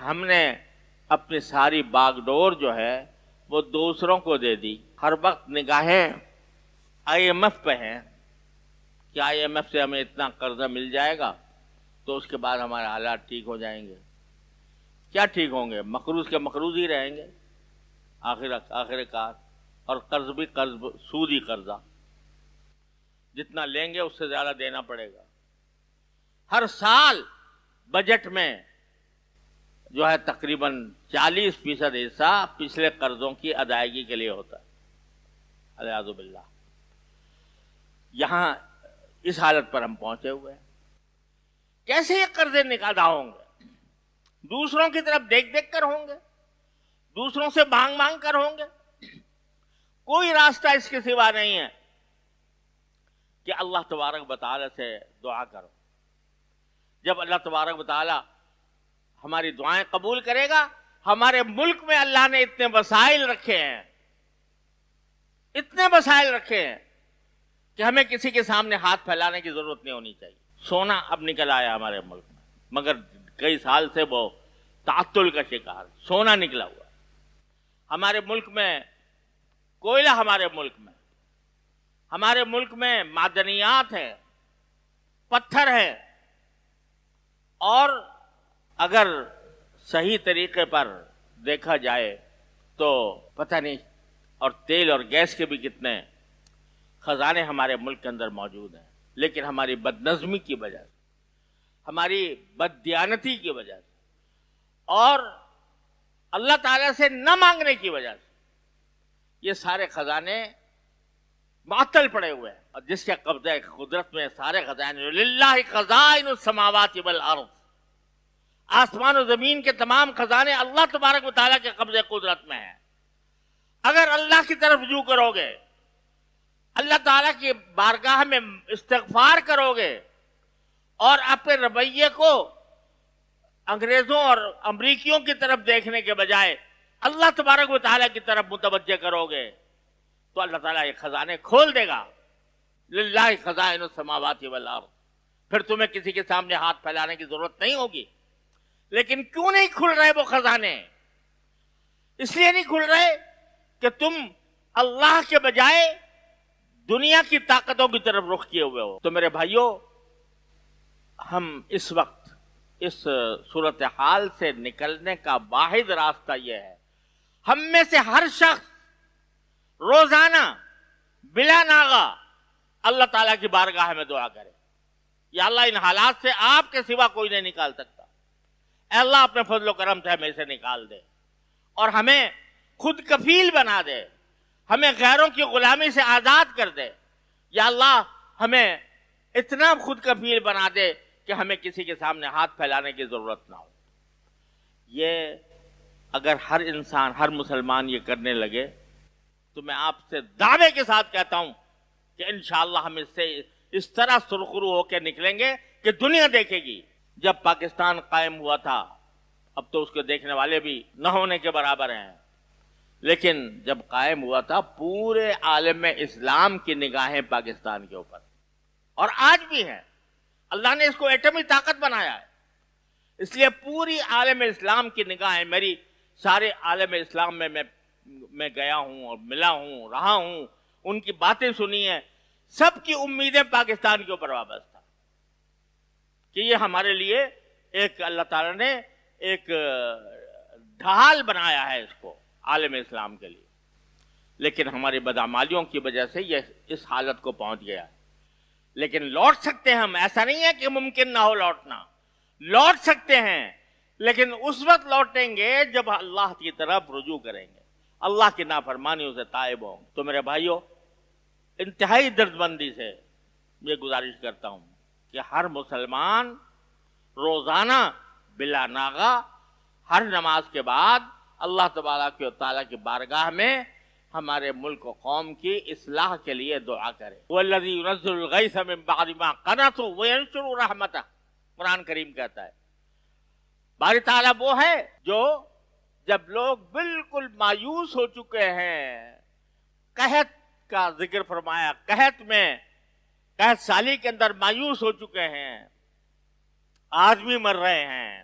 ہم نے اپنی ساری باغ ڈور جو ہے وہ دوسروں کو دے دی. ہر وقت نگاہیں آئی ایم ایف پہ ہیں کہ آئی ایم ایف سے ہمیں اتنا قرضہ مل جائے گا تو اس کے بعد ہمارے حالات ٹھیک ہو جائیں گے. کیا ٹھیک ہوں گے؟ مقروض کے مقروض ہی رہیں گے آخر کار. اور قرض بھی قرض، سودی قرضہ، جتنا لیں گے اس سے زیادہ دینا پڑے گا. ہر سال بجٹ میں جو ہے تقریباً 40% حصہ پچھلے قرضوں کی ادائیگی کے لیے ہوتا ہے. الیاذ باللہ. یہاں اس حالت پر ہم پہنچے ہوئے ہیں. کیسے یہ قرضے نکالا ہوں گے؟ دوسروں کی طرف دیکھ دیکھ کر ہوں گے، دوسروں سے مانگ مانگ کر ہوں گے. کوئی راستہ اس کے سوا نہیں ہے کہ اللہ تبارک و تعالی سے دعا کرو. جب اللہ تبارک و تعالی ہماری دعائیں قبول کرے گا، ہمارے ملک میں اللہ نے اتنے وسائل رکھے ہیں، اتنے وسائل رکھے ہیں کہ ہمیں کسی کے سامنے ہاتھ پھیلانے کی ضرورت نہیں ہونی چاہیے. سونا اب نکل آیا ہمارے ملک میں، مگر کئی سال سے وہ تعطل کا شکار. سونا نکلا ہوا ہمارے ملک میں، کوئلہ ہمارے ملک میں معدنیات ہیں، پتھر ہیں. اور اگر صحیح طریقے پر دیکھا جائے تو پتہ نہیں، اور تیل اور گیس کے بھی کتنے خزانے ہمارے ملک کے اندر موجود ہیں. لیکن ہماری بدنظمی کی وجہ سے، ہماری بددیانتی کی وجہ سے، اور اللہ تعالیٰ سے نہ مانگنے کی وجہ سے یہ سارے خزانے معطل پڑے ہوئے ہیں. اور جس کے قبضہ قدرت میں سارے خزانے، للہ خزائن السماوات والارض، آسمان و زمین کے تمام خزانے اللہ تبارک و تعالیٰ کے قبضہ قدرت میں ہیں. اگر اللہ کی طرف رجوع کرو گے، اللہ تعالیٰ کی بارگاہ میں استغفار کرو گے، اور اپنے رویے کو انگریزوں اور امریکیوں کی طرف دیکھنے کے بجائے اللہ تبارک و تعالیٰ کی طرف متوجہ کرو گے، تو اللہ تعالیٰ یہ خزانے کھول دے گا. للہ خزائن السماوات والارض. پھر تمہیں کسی کے سامنے ہاتھ پھیلانے کی ضرورت نہیں ہوگی. لیکن کیوں نہیں کھل رہے وہ خزانے؟ اس لیے نہیں کھل رہے کہ تم اللہ کے بجائے دنیا کی طاقتوں کی طرف رخ کیے ہوئے ہو. تو میرے بھائیوں، ہم اس وقت اس صورتحال سے نکلنے کا واحد راستہ یہ ہے، ہم میں سے ہر شخص روزانہ بلا ناغہ اللہ تعالیٰ کی بارگاہ میں دعا کرے، یا اللہ ان حالات سے آپ کے سوا کوئی نہیں نکال سکتا. اے اللہ اپنے فضل و کرم سے ہمیں سے نکال دے، اور ہمیں خود کفیل بنا دے، ہمیں غیروں کی غلامی سے آزاد کر دے. یا اللہ ہمیں اتنا خود کفیل بنا دے کہ ہمیں کسی کے سامنے ہاتھ پھیلانے کی ضرورت نہ ہو. یہ اگر ہر انسان، ہر مسلمان یہ کرنے لگے تو میں آپ سے دعوے کے ساتھ کہتا ہوں کہ انشاءاللہ ہم اس سے اس طرح سرخرو ہو کے نکلیں گے کہ دنیا دیکھے گی. جب پاکستان قائم ہوا تھا، اب تو اس کے دیکھنے والے بھی نہ ہونے کے برابر ہیں، لیکن جب قائم ہوا تھا پورے عالم اسلام کی نگاہیں پاکستان کے اوپر، اور آج بھی ہیں. اللہ نے اس کو ایٹمی طاقت بنایا ہے، اس لیے پوری عالم اسلام کی نگاہیں، میری سارے عالم اسلام میں گیا ہوں اور ملا ہوں، رہا ہوں، ان کی باتیں سنی ہیں، سب کی امیدیں پاکستان کے اوپر وابستہ کہ یہ ہمارے لیے ایک اللہ تعالیٰ نے ایک ڈھال بنایا ہے اس کو عالم اسلام کے لیے. لیکن ہماری بدعمالیوں کی وجہ سے یہ اس حالت کو پہنچ گیا ہے. لیکن لوٹ سکتے ہیں ہم، ایسا نہیں ہے کہ ممکن نہ ہو لوٹنا، لوٹ سکتے ہیں، لیکن اس وقت لوٹیں گے جب اللہ کی طرف رجوع کریں گے، اللہ کی نافرمانیوں سے تائب ہوں. تو میرے بھائیوں، انتہائی دردمندی سے یہ گزارش کرتا ہوں کہ ہر مسلمان روزانہ بلا ناغہ ہر نماز کے بعد اللہ تبارک و تعالیٰ کی بارگاہ میں ہمارے ملک و قوم کی اصلاح کے لیے دعا کرے. وَالَّذِي يُنَزِّلُ الْغَيْثَ مِن بَعْدِ مَا قَنَطُوا وَيَنشُرُ رَحْمَتَهُ. قرآن کریم کہتا ہے باری تعالیٰ وہ ہے جو جب لوگ بالکل مایوس ہو چکے ہیں، قحط کا ذکر فرمایا، قحط سالی کے اندر مایوس ہو چکے ہیں، آدمی مر رہے ہیں،